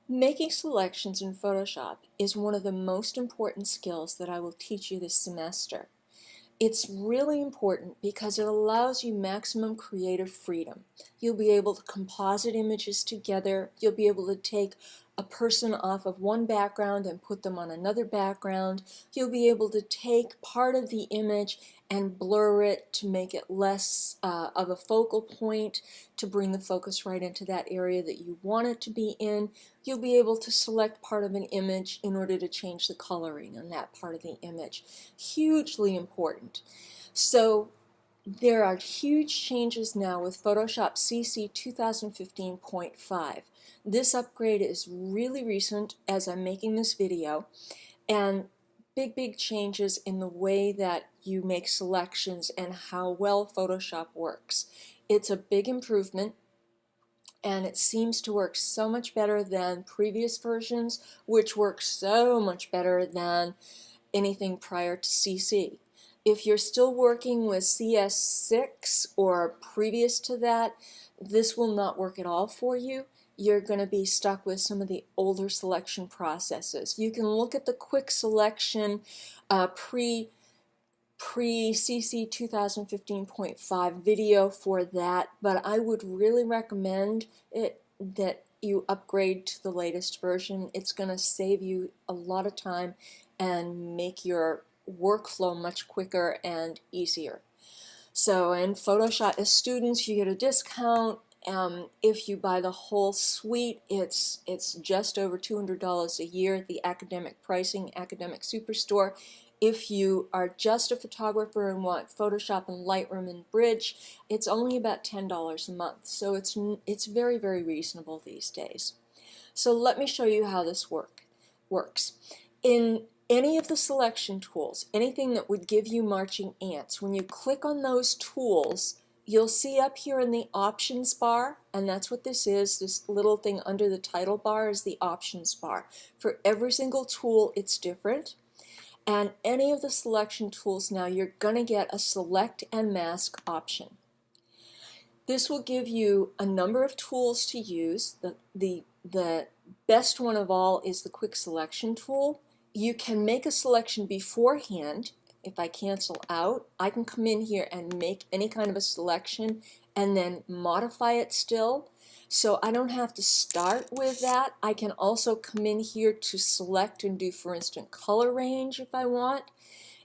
Making selections in Photoshop is one of the most important skills that I will teach you this semester. It's really important because it allows you maximum creative freedom. You'll be able to composite images together. You'll be able to take a person off of one background and put them on another background. You'll be able to take part of the image and blur it to make it less of a focal point, to bring the focus right into that area that you want it to be in. You'll be able to select part of an image in order to change the coloring on that part of the image. Hugely important. So there are huge changes now with Photoshop CC 2015.5. This upgrade is really recent as I'm making this video, and big changes in the way that you make selections and how well Photoshop works. It's a big improvement, and it seems to work so much better than previous versions, which work so much better than anything prior to CC. If you're still working with CS6 or previous to that, this will not work at all for you. You're going to be stuck with some of the older selection processes. You can look at the quick selection pre-CC 2015.5 video for that, but I would really recommend that you upgrade to the latest version. It's going to save you a lot of time and make your workflow much quicker and easier. So in Photoshop, as students, you get a discount. If you buy the whole suite, it's just over $200 a year at the academic pricing, academic superstore. If you are just a photographer and want Photoshop and Lightroom and Bridge, it's only about $10 a month. So it's very reasonable these days. So let me show you how this works. In any of the selection tools, anything that would give you marching ants, when you click on those tools, you'll see up here in the options bar, and that's what this is, this little thing under the title bar is the options bar. For every single tool, it's different. And any of the selection tools now, you're going to get a select and mask option. This will give you a number of tools to use. The best one of all is the quick selection tool. You can make a selection beforehand. If I cancel out, I can come in here and make any kind of a selection and then modify it still. So I don't have to start with that. I can also come in here to select and do, for instance, color range if I want.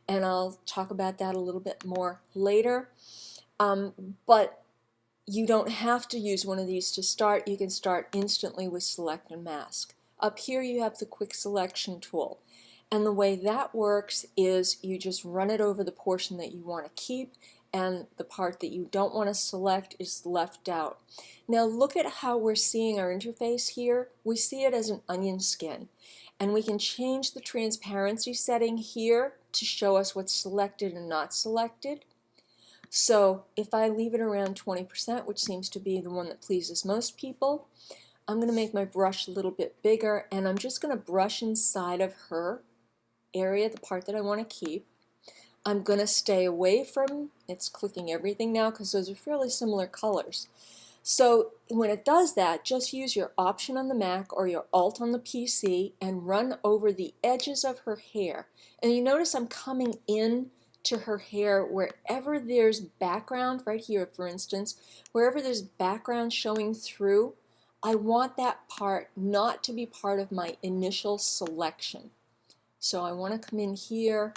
And I'll talk about that a little bit more later. But you don't have to use one of these to start. You can start instantly with select and mask. Up here you have the quick selection tool. And the way that works is you just run it over the portion that you want to keep, and the part that you don't want to select is left out. Now look at how we're seeing our interface here. We see it as an onion skin, and we can change the transparency setting here to show us what's selected and not selected. So if I leave it around 20%, which seems to be the one that pleases most people, I'm going to make my brush a little bit bigger, and I'm just going to brush inside of her area, the part that I want to keep. I'm going to stay away from, it's clicking everything now because those are fairly similar colors. So when it does that, just use your Option on the Mac or your Alt on the PC and run over the edges of her hair. And you notice I'm coming in to her hair wherever there's background, right here for instance, wherever there's background showing through, I want that part not to be part of my initial selection. So I want to come in here,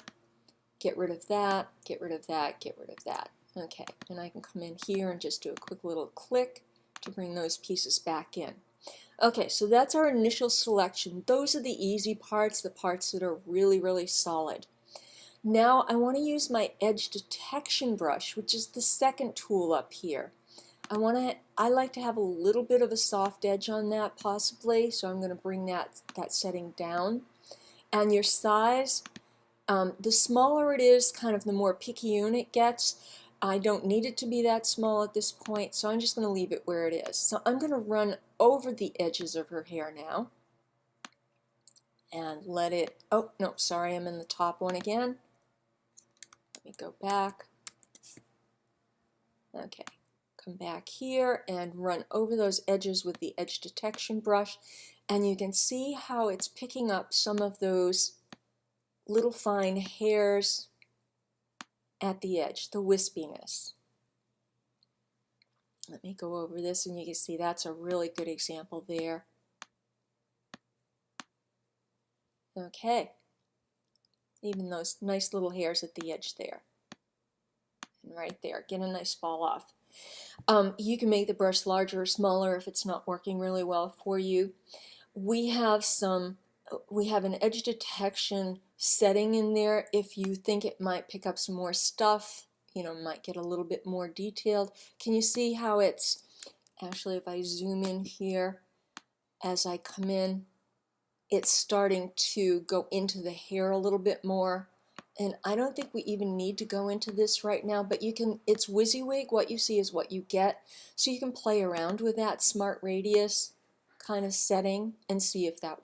get rid of that, get rid of that, get rid of that. Okay, and I can come in here and just do a quick little click to bring those pieces back in. Okay, so that's our initial selection. Those are the easy parts, the parts that are really solid. Now I want to use my edge detection brush, which is the second tool up here. I like to have a little bit of a soft edge on that possibly, so I'm going to bring that setting down. And your size, the smaller it is, kind of the more picayune it gets. I don't need it to be that small at this point, so I'm just going to leave it where it is. So I'm going to run over the edges of her hair now and let it, oh no, sorry, I'm in the top one again. Let me go back. Okay, Come back here and run over those edges with the edge detection brush, and you can see how it's picking up some of those little fine hairs at the edge, the wispiness. Let me go over this and you can see that's a really good example there. Okay, even those nice little hairs at the edge there. And right there, get a nice fall off. You can make the brush larger or smaller if it's not working really well for you. We have an edge detection setting in there if you think it might pick up some more stuff, might get a little bit more detailed. Can you see how it's, actually if I zoom in here, as I come in, it's starting to go into the hair a little bit more. And I don't think we even need to go into this right now, but it's WYSIWYG, what you see is what you get. So you can play around with that smart radius kind of setting and see if that